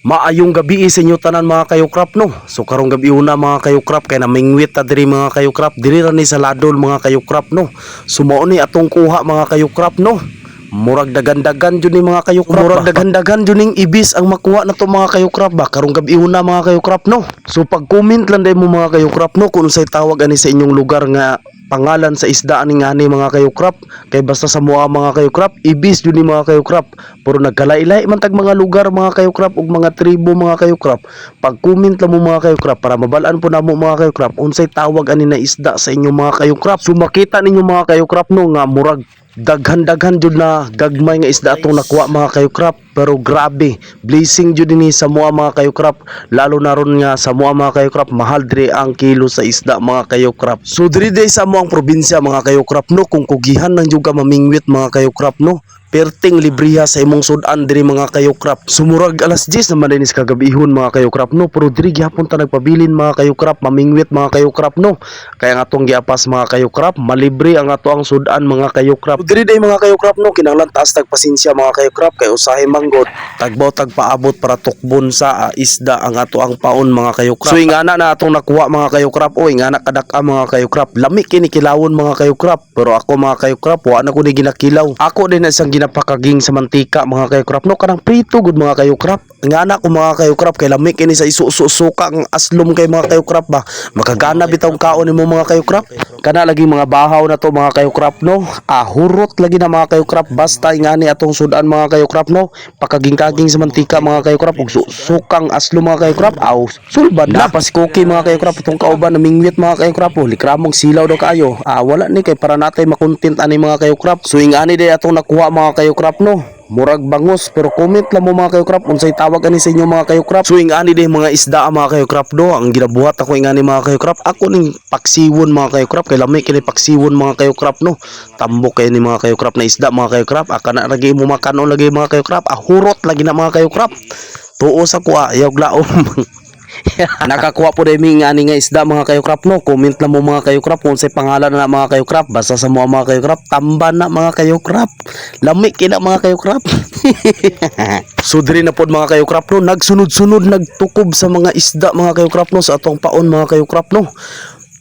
Maayong gabi sa inyo tanan mga kayokrap no. So karong gabi una mga kayokrap kay namingwit ta diri mga kayokrap diri ra ni sa Ladol mga kayokrap no. Sumao ni atong kuha mga kayokrap no. Murag dagan-dagan jud ni mga kayokrap. Murag dagan-dagan jud ning ibis ang makuha nato mga kayokrap ba karong gabi una mga kayokrap no. So pag-comment lang day mo mga kayokrap no kung unsay tawag ani sa inyong lugar nga pangalan sa isda ani ngani mga kayokrap kay basta sa mua mga kayokrap ibis jud ni mga kayokrap pero nagkalailay man tag mga lugar mga kayokrap ug mga tribo mga kayokrap pag-comment lang mo mga kayokrap para mabalaan po namo mga kayokrap unsay tawag ani na isda sa inyong mga kayokrap. So makita ninyo mga kayokrap no nga murag daghan-daghan jud na gagmay nga isda atong nakuha mga kayokrap pero grabe blessing jud ni sa mua mga kayokrap lalo na ron nga sa mua mga kayokrap mahal diri ang kilo sa isda mga kayokrap. So diri day sa amuang probinsya mga kayokrap no kung kugihan nang juga mamingwit mga kayokrap no perting libriha sa imong sudan diri mga kayokrap. Sumurag alas 10 naman din is kagabihon mga kayokrap no pero diri gyapon ta nagpabilin mga kayokrap mamingwit mga kayokrap no kaya nga atong giapas mga kayokrap malibre ang ato ang sudan mga kayokrap. So, diri day mga kayokrap no kinahanglan taas tagpasensya mga kayokrap kay usahay manggod tagbaw tagpaabot para tukbon sa isda ang ato ang paon mga kayokrap. So ingana na atong nakuha mga kayokrap o ingana kadaka mga kayokrap lami kini kilawon mga kayokrap pero ako mga kayokrap wa na ko ni ginakilaw ako din na isang napakaging sa mantika mga kayokrap no kanang prito gud mga kayokrap nga anak ko mga kayokrap kay lamig kini sa isusuka ang aslom kay mga kayokrap ba makagana bitaw kaon nimo mga kayokrap kana lagi mga bahaw na to mga kayokrap no hurot lagi na mga kayokrap basta ingani atong sudan mga kayokrap no pakaging-kaging sa mantika mga kayokrap ug sukang aslom mga kayokrap sulban na pas cookie mga kayokrap itong kauban namingwit mga kayokrap likramong silaw daw kaayo wala ni kay para natay makontent ani mga kayokrap. So ingani day atong nakuha mga kayokrap no murag bangus pero comment lang mo mga kayokrap unsay tawag ani sa inyo mga kayokrap. So ingani day mga isda mga kayokrap do ang ginabuhat ako ingani mga kayokrap ako ning paksiwon mga kayokrap kay lami kini paksiwon mga kayokrap no tambok kay ni mga kayokrap na isda mga kayokrap kana lagi mo makanon lagi mga kayokrap hurot lagi na mga kayokrap tuo sa kuha yaw glaom. Nakakuha po demi nga ani nga isda mga kayokrap no comment lang mo mga kayokrap kung say pangalan na mga kayokrap basta sa mga kayokrap tamban na mga kayokrap lami kina mga kayokrap. So diri na pod mga kayokrap no nagsunod-sunod nagtukob sa mga isda mga kayokrap no sa atong paon mga kayokrap no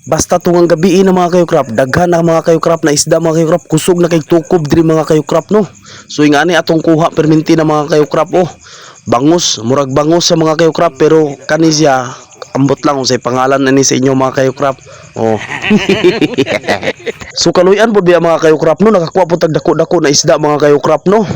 basta tungang gabi na mga kayokrap daghan na mga kayokrap na isda mga kayokrap kusog na kay tukob diri mga kayokrap no. So ingani atong kuha perminti na mga kayokrap bangus murag bangus sa mga kayokrap pero kani siya ambot lang kung say pangalan ani sa inyo mga kayokrap So kaluyan pod biya mga kayokrap no nakakuha po tag dako-dako na isda mga kayokrap no.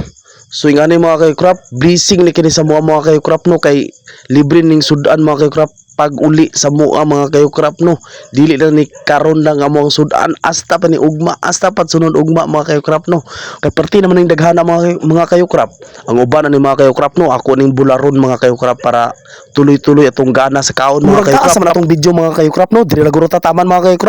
So ingani mga kayokrap blessing ni kini sa mga kayokrap no kay libre ning sudan mga kayokrap pag uli sa mua mga kayokrap no dili lang ni karon lang among sudan hasta pa ni ugma hasta pa sunod ugma mga kayokrap no kay perti naman ning daghana mga kayokrap ang uban ani mga kayokrap no ako ning bularon mga kayokrap para tuloy-tuloy atong gana sa kaon mga kayokrap. Murag taas man atong video mga kayokrap no diri laguro ta taman mga kayokrap.